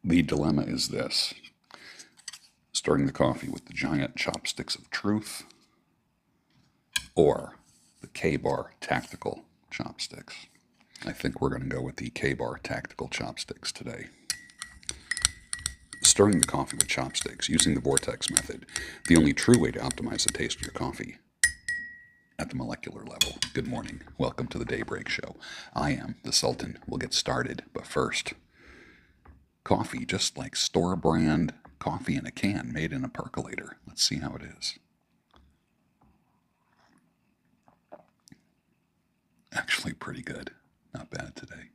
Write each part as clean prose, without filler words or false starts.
The dilemma is this: stirring the coffee with the giant chopsticks of truth or the K-Bar tactical chopsticks. I think we're going to go with the K-Bar tactical chopsticks today. Stirring the coffee with chopsticks using the vortex method, the only true way to optimize the taste of your coffee at the molecular level. Good morning. Welcome to the Daybreak Show. I am the Sultan. We'll get started, but first, coffee, just like store brand coffee in a can made in a percolator. Let's see how it is. Actually pretty good. Not bad today.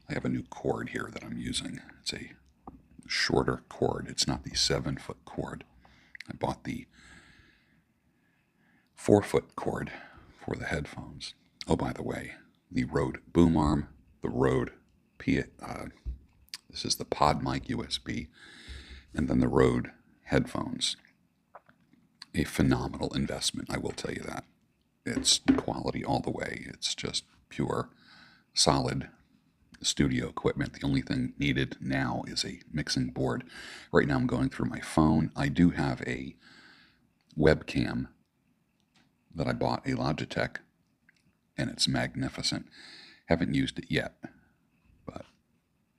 I have a new cord here that I'm using. It's a shorter cord. It's not the 7-foot cord. I bought the 4-foot cord for the headphones. Oh, by the way, the Rode boom arm, the Rode this is the pod mic USB, and then the Rode headphones. A phenomenal investment, I will tell you that. It's quality all the way. It's just pure, solid studio equipment. The only thing needed now is a mixing board. Right now I'm going through my phone. I do have a webcam that I bought, a Logitech, and it's magnificent. Haven't used it yet, but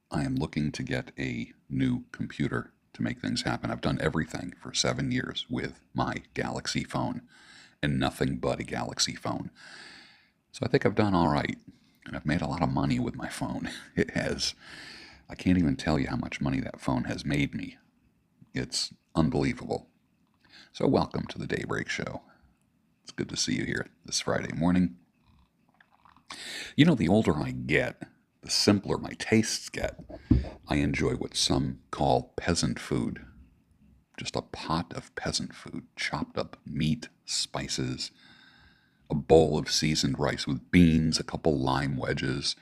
I am looking to get a new computer to make things happen. I've done everything for 7 years with my Galaxy phone and nothing but a Galaxy phone. So I think I've done all right, and I've made a lot of money with my phone. It has. I can't even tell you how much money that phone has made me. It's unbelievable. So welcome to the Daybreak Show. It's good to see you here this Friday morning. You know, the older I get, the simpler my tastes get. I enjoy what some call peasant food. Just a pot of peasant food, chopped up meat, spices, a bowl of seasoned rice with beans, a couple lime wedges,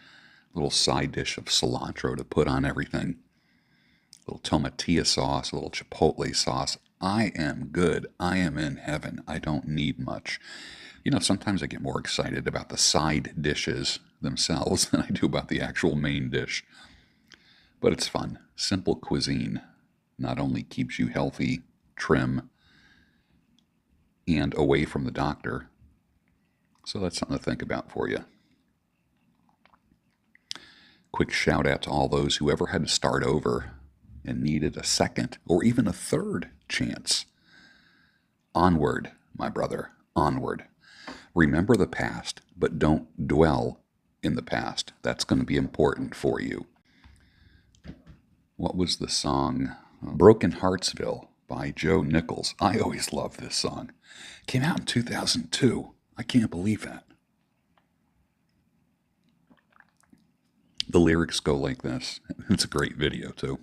a little side dish of cilantro to put on everything, a little tomatillo sauce, a little chipotle sauce. I am good. I am in heaven. I don't need much. You know, sometimes I get more excited about the side dishes themselves than I do about the actual main dish. But it's fun. Simple cuisine not only keeps you healthy, trim, and away from the doctor. So that's something to think about for you. Quick shout out to all those who ever had to start over and needed a second or even a third chance. Onward, my brother, onward. Remember the past, but don't dwell in the past. That's going to be important for you. What was the song? Broken Heartsville by Joe Nichols. I always loved this song. Came out in 2002. I can't believe that. The lyrics go like this. It's a great video, too.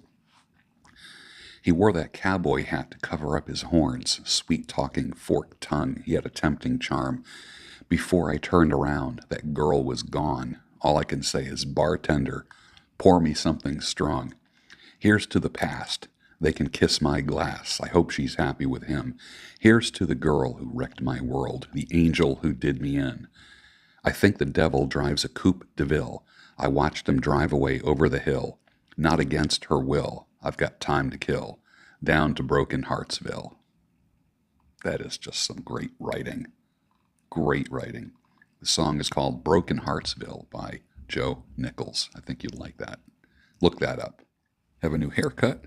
He wore that cowboy hat to cover up his horns, sweet-talking, forked tongue. He had a tempting charm. Before I turned around, that girl was gone. All I can say is, bartender, pour me something strong. Here's to the past. They can kiss my glass. I hope she's happy with him. Here's to the girl who wrecked my world, the angel who did me in. I think the devil drives a coupe de ville. I watched him drive away over the hill. Not against her will. I've got time to kill. Down to Broken Heartsville. That is just some great writing. Great writing. The song is called Broken Heartsville by Joe Nichols. I think you'd like that. Look that up. Have a new haircut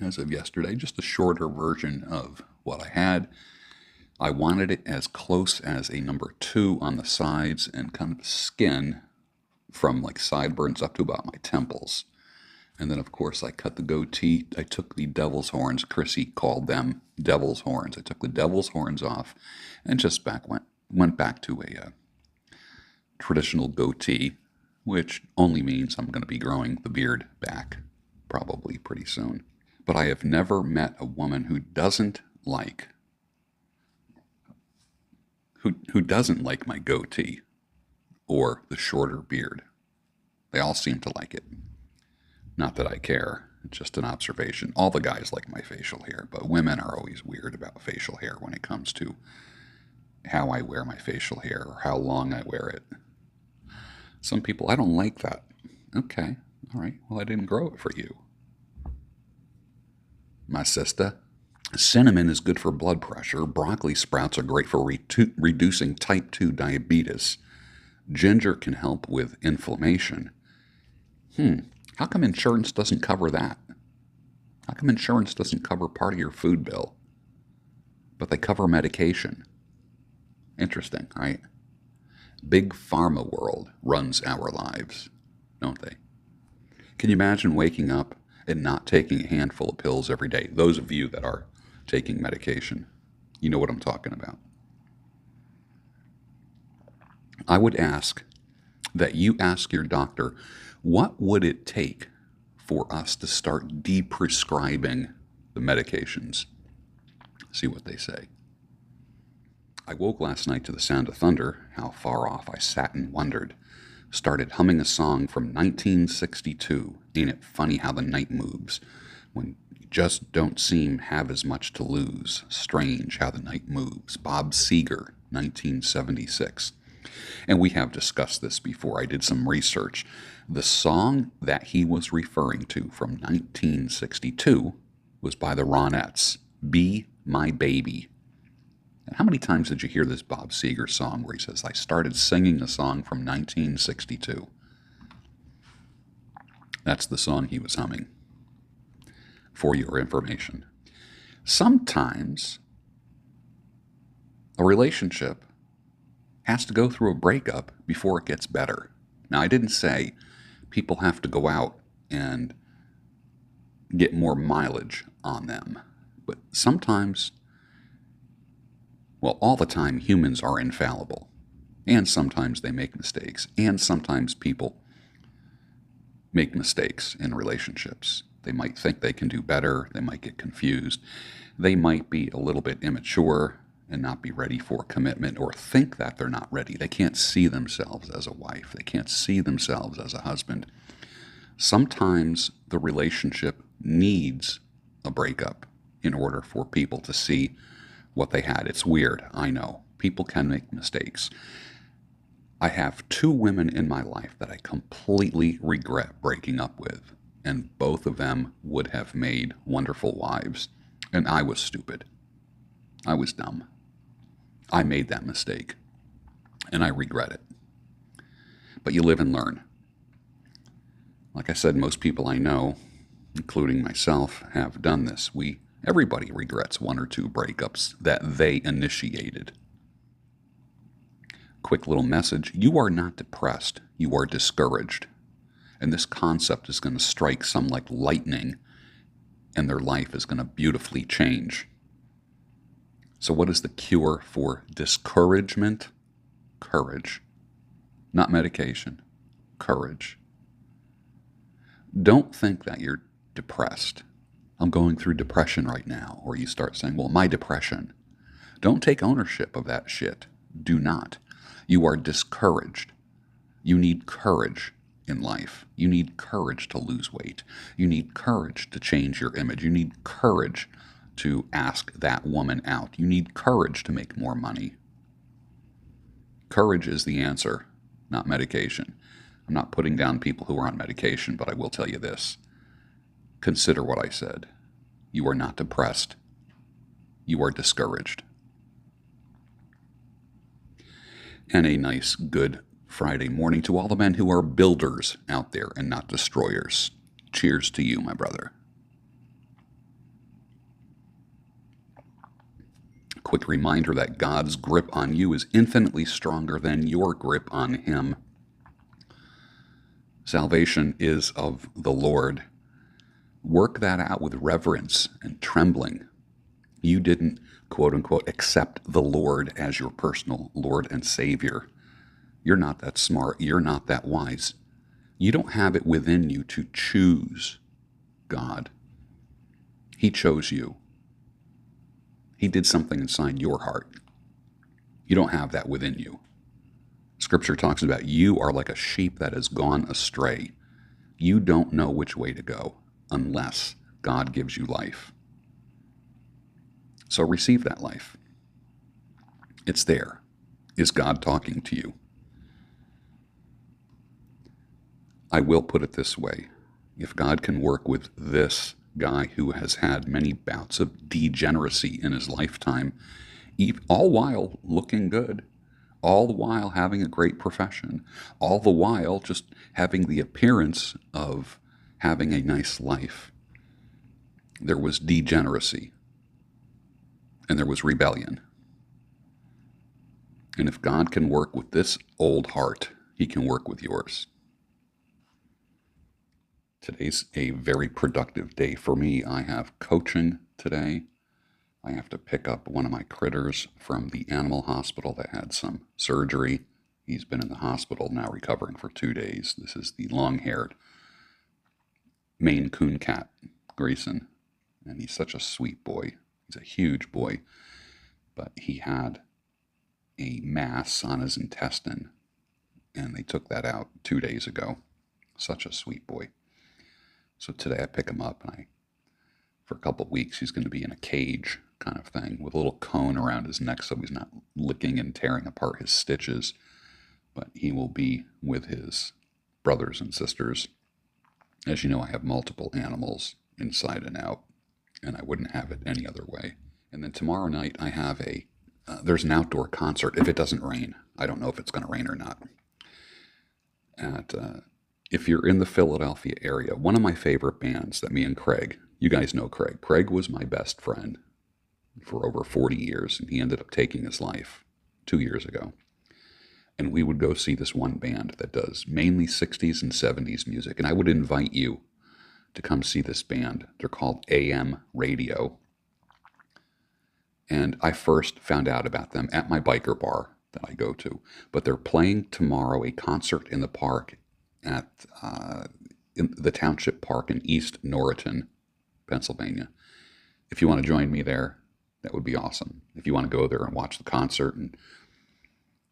as of yesterday, just a shorter version of what I had. I wanted it as close as a number 2 on the sides and kind of skin from like sideburns up to about my temples. And then, of course, I cut the goatee. I took the devil's horns. Chrissy called them devil's horns. I took the devil's horns off and just went back to a traditional goatee, which only means I'm going to be growing the beard back probably pretty soon. But I have never met a woman who doesn't like my goatee or the shorter beard. They all seem to like it. Not that I care. It's just an observation. All the guys like my facial hair, but women are always weird about facial hair when it comes to how I wear my facial hair or how long I wear it. Some people, I don't like that. Okay. All right. Well, I didn't grow it for you, my sister. Cinnamon is good for blood pressure. Broccoli sprouts are great for reducing type 2 diabetes. Ginger can help with inflammation. How come insurance doesn't cover that? How come insurance doesn't cover part of your food bill, but they cover medication? Interesting, right? Big pharma world runs our lives, don't they? Can you imagine waking up and not taking a handful of pills every day? Those of you that are taking medication, you know what I'm talking about. I would ask that you ask your doctor, what would it take for us to start deprescribing the medications? See what they say. I woke last night to the sound of thunder. How far off I sat and wondered. Started humming a song from 1962. Ain't it funny how the night moves when you just don't seem have as much to lose? Strange how the night moves. Bob Seger, 1976. And we have discussed this before. I did some research. The song that he was referring to from 1962 was by the Ronettes, Be My Baby. And how many times did you hear this Bob Seger song where he says, I started singing a song from 1962? That's the song he was humming, for your information. Sometimes a relationship has to go through a breakup before it gets better. Now, I didn't say people have to go out and get more mileage on them, but sometimes, well, all the time, humans are infallible, and sometimes they make mistakes, and sometimes people make mistakes in relationships. They might think they can do better, they might get confused, they might be a little bit immature and not be ready for commitment, or think that they're not ready. They can't see themselves as a wife, they can't see themselves as a husband. Sometimes the relationship needs a breakup in order for people to see what they had. It's weird, I know. People can make mistakes. I have 2 women in my life that I completely regret breaking up with, and both of them would have made wonderful wives, and I was stupid. I was dumb. I made that mistake, and I regret it. But you live and learn. Like I said, most people I know, including myself, have done this. Everybody regrets 1 or 2 breakups that they initiated. Quick little message. You are not depressed. You are discouraged. And this concept is going to strike some like lightning, and their life is going to beautifully change. So what is the cure for discouragement? Courage. Not medication. Courage. Don't think that you're depressed. I'm going through depression right now. Or you start saying, well, my depression. Don't take ownership of that shit. Do not. You are discouraged. You need courage in life. You need courage to lose weight. You need courage to change your image. You need courage to ask that woman out. You need courage to make more money. Courage is the answer, not medication. I'm not putting down people who are on medication, but I will tell you this. Consider what I said. You are not depressed. You are discouraged. And a nice, good Friday morning to all the men who are builders out there and not destroyers. Cheers to you, my brother. Quick reminder that God's grip on you is infinitely stronger than your grip on him. Salvation is of the Lord. Work that out with reverence and trembling. You didn't, quote unquote, accept the Lord as your personal Lord and Savior. You're not that smart. You're not that wise. You don't have it within you to choose God. He chose you. He did something inside your heart. You don't have that within you. Scripture talks about you are like a sheep that has gone astray. You don't know which way to go unless God gives you life. So receive that life. It's there. Is God talking to you? I will put it this way. If God can work with this guy who has had many bouts of degeneracy in his lifetime, all while looking good, all the while having a great profession, all the while just having the appearance of having a nice life, there was degeneracy and there was rebellion. And if God can work with this old heart, he can work with yours. Today's a very productive day for me. I have coaching today. I have to pick up one of my critters from the animal hospital that had some surgery. He's been in the hospital now recovering for 2 days. This is the long-haired Maine Coon cat, Grayson. And he's such a sweet boy. He's a huge boy. But he had a mass on his intestine, and they took that out 2 days ago. Such a sweet boy. So today I pick him up, and for a couple of weeks, he's going to be in a cage kind of thing with a little cone around his neck so he's not licking and tearing apart his stitches. But he will be with his brothers and sisters. As you know, I have multiple animals inside and out, and I wouldn't have it any other way. And then tomorrow night, I have there's an outdoor concert if it doesn't rain. I don't know if it's going to rain or not. If you're in the Philadelphia area, one of my favorite bands that me and Craig, you guys know Craig. Craig was my best friend for over 40 years, and he ended up taking his life 2 years ago. And we would go see this one band that does mainly 60s and 70s music. And I would invite you to come see this band. They're called AM Radio. And I first found out about them at my biker bar that I go to. But they're playing tomorrow a concert in the park at in the Township Park in East Norriton, Pennsylvania. If you want to join me there, that would be awesome. If you want to go there and watch the concert and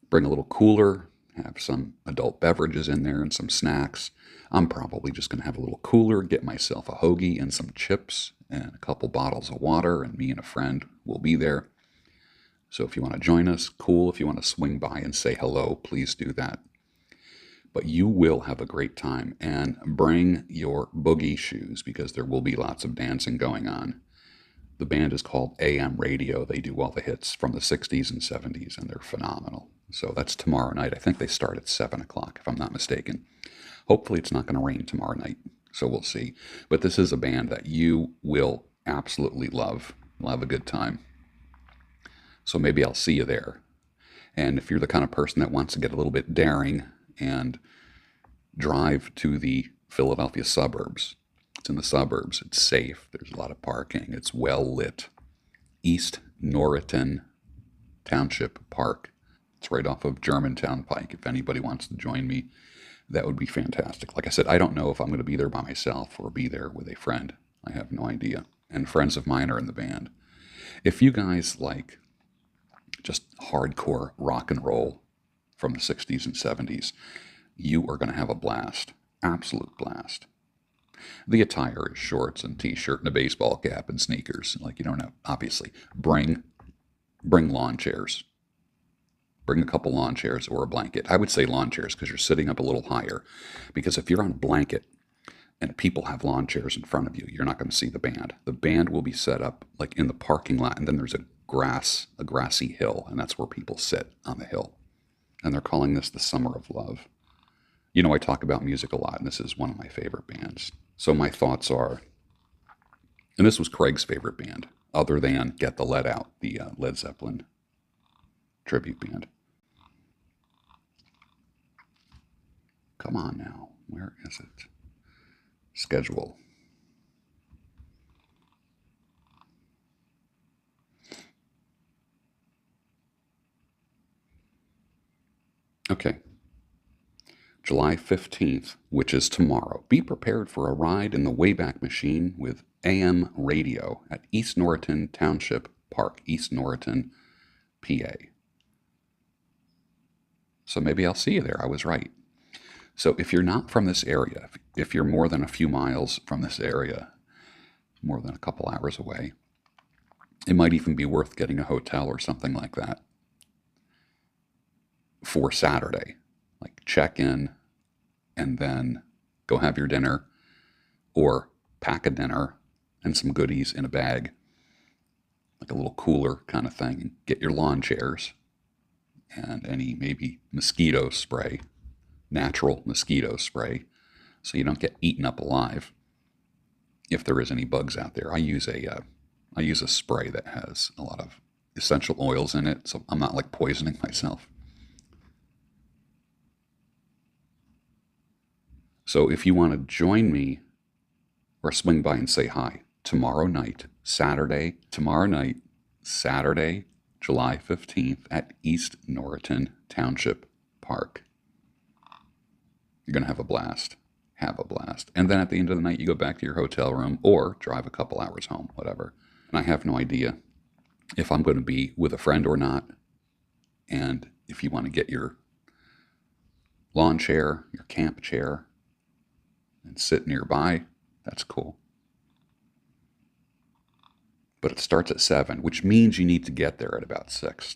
bring a little cooler, have some adult beverages in there and some snacks. I'm probably just going to have a little cooler, get myself a hoagie and some chips and a couple bottles of water, and me and a friend will be there. So if you want to join us, cool. If you want to swing by and say hello, please do that. But you will have a great time, and bring your boogie shoes because there will be lots of dancing going on. The band is called AM Radio. They do all the hits from the 60s and 70s, and they're phenomenal. So that's tomorrow night. I think they start at 7 o'clock, if I'm not mistaken. Hopefully it's not going to rain tomorrow night, so we'll see. But this is a band that you will absolutely love. You'll have a good time. So maybe I'll see you there. And if you're the kind of person that wants to get a little bit daring and drive to the Philadelphia suburbs, it's in the suburbs, it's safe, there's a lot of parking, it's well lit. East Norriton Township Park. It's right off of Germantown Pike. If anybody wants to join me, that would be fantastic. Like I said, I don't know if I'm going to be there by myself or be there with a friend. I have no idea. And friends of mine are in the band. If you guys like just hardcore rock and roll from the 60s and 70s, you are going to have a blast. Absolute blast. The attire is shorts and t-shirt and a baseball cap and sneakers. Like, you don't know, obviously. Bring lawn chairs. Bring a couple lawn chairs or a blanket. I would say lawn chairs because you're sitting up a little higher. Because if you're on a blanket and people have lawn chairs in front of you, you're not going to see the band. The band will be set up like in the parking lot, and then there's a grassy hill, and that's where people sit on the hill. And they're calling this the Summer of Love. You know, I talk about music a lot, and this is one of my favorite bands. So my thoughts are, and this was Craig's favorite band, other than Get the Lead Out, the Led Zeppelin tribute band. Come on now, where is it? Schedule. Okay. July 15th, which is tomorrow. Be prepared for a ride in the Wayback Machine with AM Radio at East Norriton Township Park, East Norriton, PA. So maybe I'll see you there. I was right. So if you're not from this area, if you're more than a few miles from this area, more than a couple hours away, it might even be worth getting a hotel or something like that for Saturday. Like check in and then go have your dinner, or pack a dinner and some goodies in a bag, like a little cooler kind of thing. Get your lawn chairs and any maybe mosquito spray, natural mosquito spray, so you don't get eaten up alive if there is any bugs out there. I use a spray that has a lot of essential oils in it, so I'm not like poisoning myself. So if you want to join me or swing by and say hi tomorrow night, Saturday, July 15th at East Norriton Township Park. You're going to have a blast. Have a blast. And then at the end of the night, you go back to your hotel room or drive a couple hours home, whatever. And I have no idea if I'm going to be with a friend or not. And if you want to get your lawn chair, your camp chair, and sit nearby, that's cool. But it starts at 7, which means you need to get there at about 6.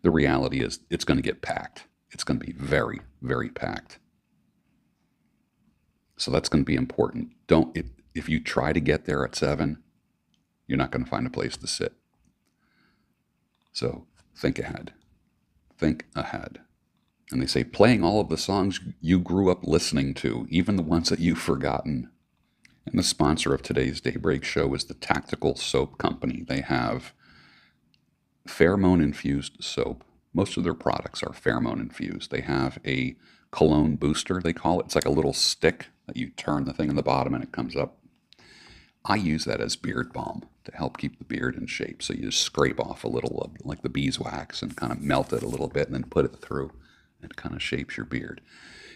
The reality is it's going to get packed. It's going to be very, very packed. So that's going to be important. If you try to get there at 7, you're not going to find a place to sit. So think ahead. Think ahead. And they say playing all of the songs you grew up listening to, even the ones that you've forgotten. And the sponsor of today's Daybreak show is the Tactical Soap Company. They have pheromone-infused soap. Most of their products are pheromone-infused. They have a cologne booster, they call it. It's like a little stick that you turn the thing on the bottom and it comes up. I use that as beard balm to help keep the beard in shape. So you just scrape off a little of like the beeswax and kind of melt it a little bit and then put it through. It kind of shapes your beard.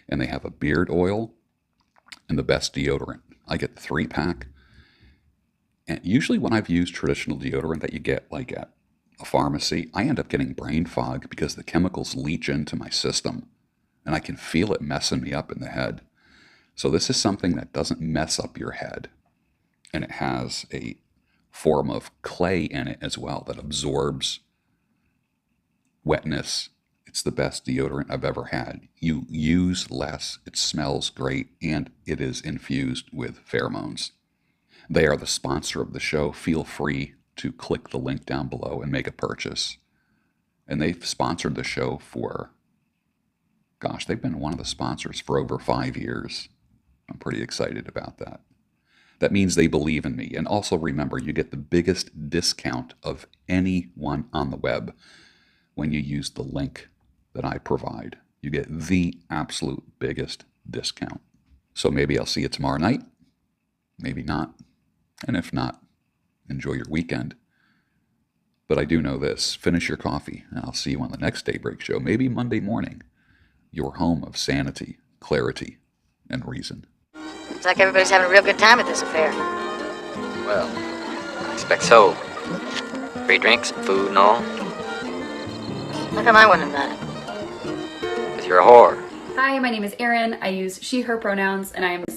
And they have a beard oil and the best deodorant. I get the 3-pack. And usually when I've used traditional deodorant that you get like at a pharmacy, I end up getting brain fog because the chemicals leach into my system and I can feel it messing me up in the head. So this is something that doesn't mess up your head. And it has a form of clay in it as well that absorbs wetness. It's the best deodorant I've ever had. You use less, it smells great, and it is infused with pheromones. They are the sponsor of the show. Feel free to click the link down below and make a purchase. And they've sponsored the show for, gosh, they've been one of the sponsors for over 5 years. I'm pretty excited about that. That means they believe in me. And also remember, you get the biggest discount of anyone on the web when you use the link that I provide. You get the absolute biggest discount. So maybe I'll see you tomorrow night. Maybe not. And if not, enjoy your weekend. But I do know this. Finish your coffee, and I'll see you on the next Daybreak show, maybe Monday morning. Your home of sanity, clarity, and reason. Looks like everybody's having a real good time at this affair. Well, I expect so. Free drinks, food, and all. How come I wouldn't have done it? Because you're a whore. Hi, my name is Erin. I use she, her pronouns, and I am a